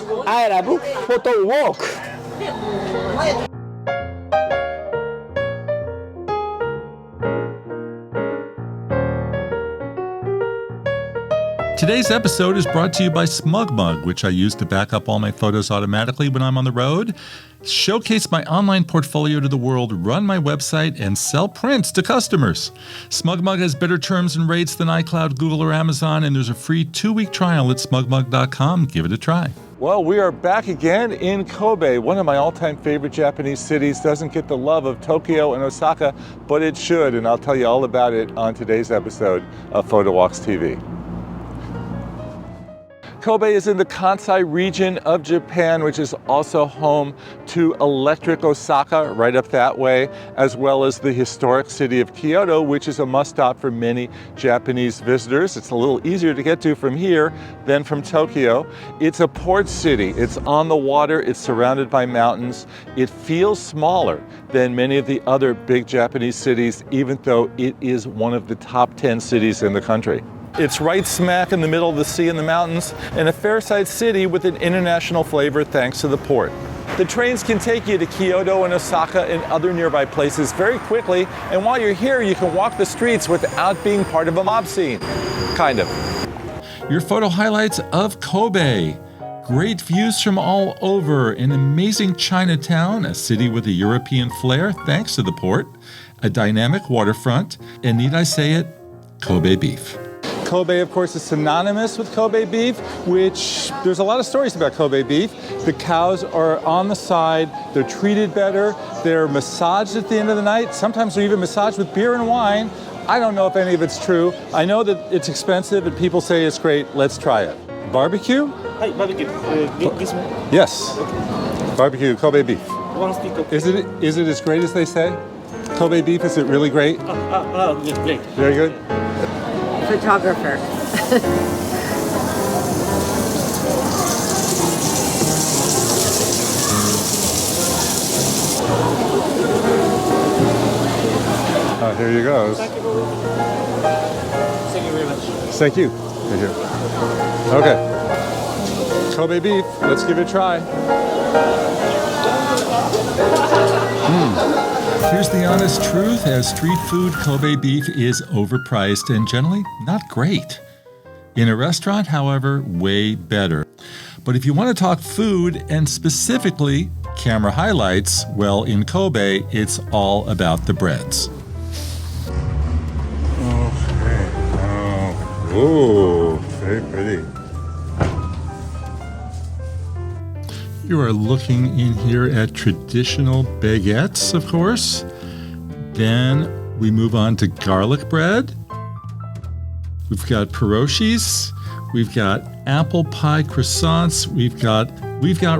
I love Photowalk. Today's episode is brought to you by SmugMug, which I use to back up all my photos automatically when I'm on the road, showcase my online portfolio to the world, run my website, and sell prints to customers. SmugMug has better terms and rates than iCloud, Google, or Amazon, and there's a free 2-week trial at smugmug.com. Give it a try. Well, we are back again in Kobe, one of my all-time favorite Japanese cities. Doesn't get the love of Tokyo and Osaka, but it should, and I'll tell you all about it on today's episode of PhotowalksTV. Kobe is in the Kansai region of Japan, which is also home to Electric Osaka, right up that way, as well as the historic city of Kyoto, which is a must-stop for many Japanese visitors. It's a little easier to get to from here than from Tokyo. It's a port city. It's on the water. It's surrounded by mountains. It feels smaller than many of the other big Japanese cities, even though it is one of the top 10 cities in the country. It's right smack in the middle of the sea and the mountains, and a fair-sized city with an international flavor thanks to the port. The trains can take you to Kyoto and Osaka and other nearby places very quickly, and while you're here, you can walk the streets without being part of a mob scene. Kind of. Your photo highlights of Kobe. Great views from all over, an amazing Chinatown, a city with a European flair thanks to the port, a dynamic waterfront, and need I say it, Kobe beef. Kobe, of course, is synonymous with Kobe beef, which there's a lot of stories about Kobe beef. The cows are on the side, they're treated better, they're massaged at the end of the night. Sometimes they're even massaged with beer and wine. I don't know if any of it's true. I know that it's expensive and people say it's great. Let's try it. Barbecue? Hi, barbecue. This one? Yes. Okay. Barbecue, Kobe beef. One stick of... Is it as great as they say? Kobe beef, is it really great? Yes, great. Very good. Photographer. Here you goes. Thank you very much. Thank you. Thank you. Okay. Kobe beef, let's give it a try. Here's the honest truth. As street food, Kobe beef is overpriced and generally not great. In a restaurant, however, way better. But if you want to talk food and specifically camera highlights, well, in Kobe, it's all about the breads. Okay. Oh, very pretty. You are looking in here at traditional baguettes, of course. Then we move on to garlic bread. We've got pierogies. We've got apple pie croissants. We've got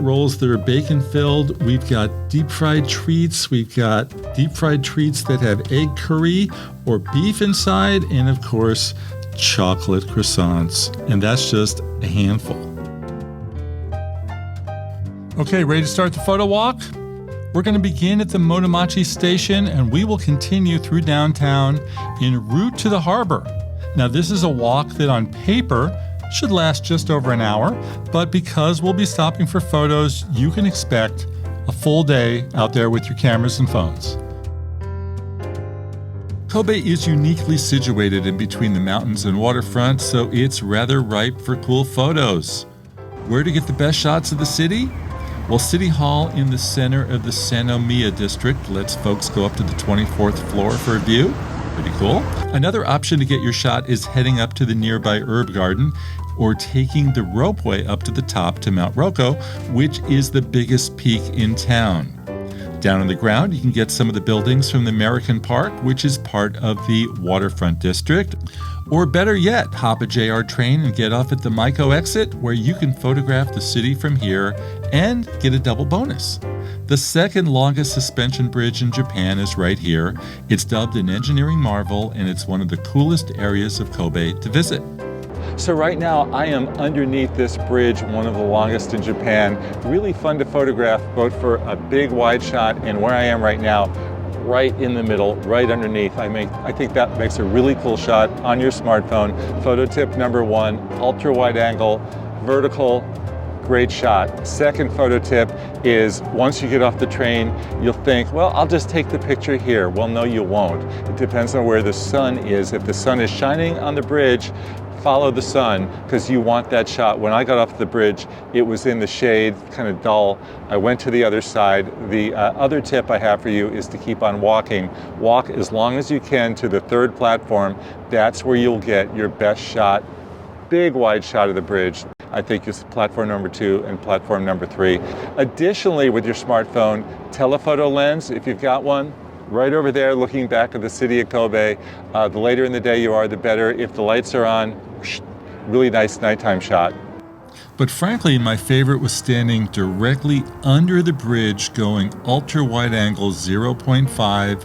rolls that are bacon filled. We've got deep fried treats. We've got deep fried treats that have egg curry or beef inside, and of course, chocolate croissants. And that's just a handful. Okay, ready to start the photo walk? We're going to begin at the Motomachi station and we will continue through downtown en route to the harbor. Now, this is a walk that on paper should last just over an hour, but because we'll be stopping for photos, you can expect a full day out there with your cameras and phones. Kobe is uniquely situated in between the mountains and waterfront, so it's rather ripe for cool photos. Where to get the best shots of the city? Well, City Hall in the center of the Sanomiya district lets folks go up to the 24th floor for a view. Pretty cool. Another option to get your shot is heading up to the nearby herb garden or taking the ropeway up to the top to Mount Roko, which is the biggest peak in town. Down on the ground, you can get some of the buildings from the American Park, which is part of the waterfront district. Or better yet, hop a JR train and get off at the Maiko exit, where you can photograph the city from here and get a double bonus. The second longest suspension bridge in Japan is right here. It's dubbed an engineering marvel, and it's one of the coolest areas of Kobe to visit. So right now I am underneath this bridge, one of the longest in Japan. Really fun to photograph, both for a big wide shot and where I am right now, right in the middle, right underneath. I think that makes a really cool shot on your smartphone. Photo tip number one, ultra wide angle, vertical, great shot. Second photo tip is once you get off the train, you'll think, well, I'll just take the picture here. Well, no, you won't. It depends on where the sun is. If the sun is shining on the bridge, follow the sun because you want that shot. When I got off the bridge, it was in the shade, kind of dull. I went to the other side. The other tip I have for you is to keep on walking. Walk as long as you can to the third platform. That's where you'll get your best shot, big wide shot of the bridge. I think it's platform number 2 and platform number 3. Additionally, with your smartphone, telephoto lens, if you've got one, right over there looking back at the city of Kobe. The later in the day you are, the better. If the lights are on, really nice nighttime shot. But frankly, my favorite was standing directly under the bridge going ultra wide angle 0.5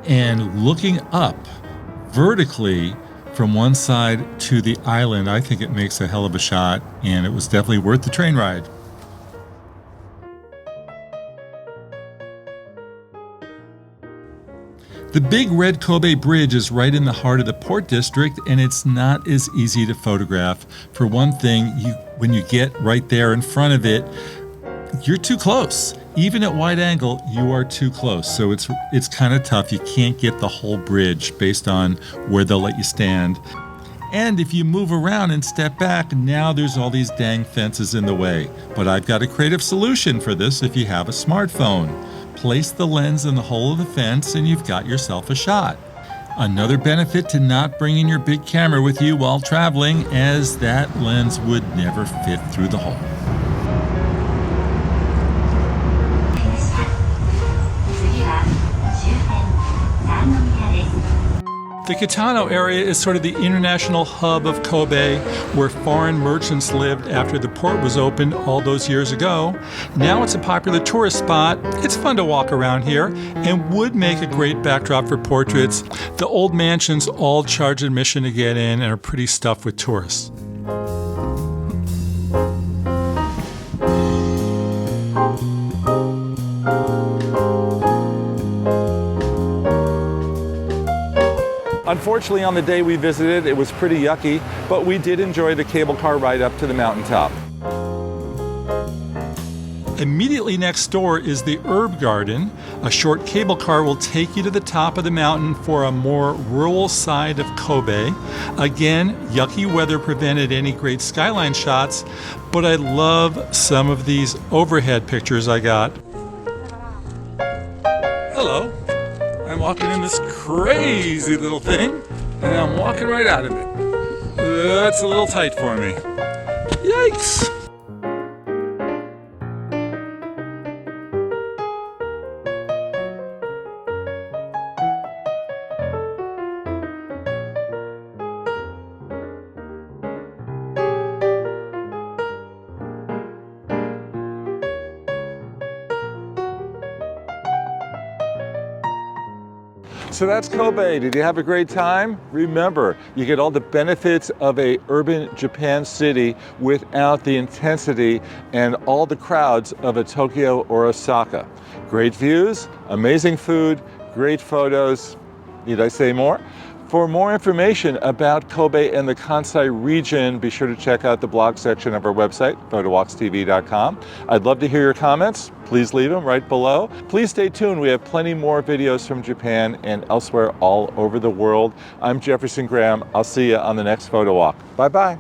and looking up vertically from one side to the island. I think it makes a hell of a shot, and it was definitely worth the train ride. The big red Kobe Bridge is right in the heart of the port district, and it's not as easy to photograph. For one thing, when you get right there in front of it, you're too close. Even at wide angle, you are too close. So it's kind of tough. You can't get the whole bridge based on where they'll let you stand. And if you move around and step back, now there's all these dang fences in the way. But I've got a creative solution for this if you have a smartphone. Place the lens in the hole of the fence and you've got yourself a shot. Another benefit to not bringing your big camera with you while traveling, as that lens would never fit through the hole. The Kitano area is sort of the international hub of Kobe, where foreign merchants lived after the port was opened all those years ago. Now it's a popular tourist spot. It's fun to walk around here and would make a great backdrop for portraits. The old mansions all charge admission to get in and are pretty stuffed with tourists. Unfortunately, on the day we visited, it was pretty yucky, but we did enjoy the cable car ride up to the mountaintop. Immediately next door is the herb garden. A short cable car will take you to the top of the mountain for a more rural side of Kobe. Again, yucky weather prevented any great skyline shots, but I love some of these overhead pictures I got. Hello. I'm walking in this crazy little thing, and I'm walking right out of it. That's a little tight for me. Yikes! So that's Kobe. Did you have a great time? Remember, you get all the benefits of a urban Japan city without the intensity and all the crowds of a Tokyo or Osaka. Great views, amazing food, great photos. Need I say more? For more information about Kobe and the Kansai region, be sure to check out the blog section of our website, PhotowalksTV.com. I'd love to hear your comments. Please leave them right below. Please stay tuned. We have plenty more videos from Japan and elsewhere all over the world. I'm Jefferson Graham. I'll see you on the next Photo Walk. Bye-bye.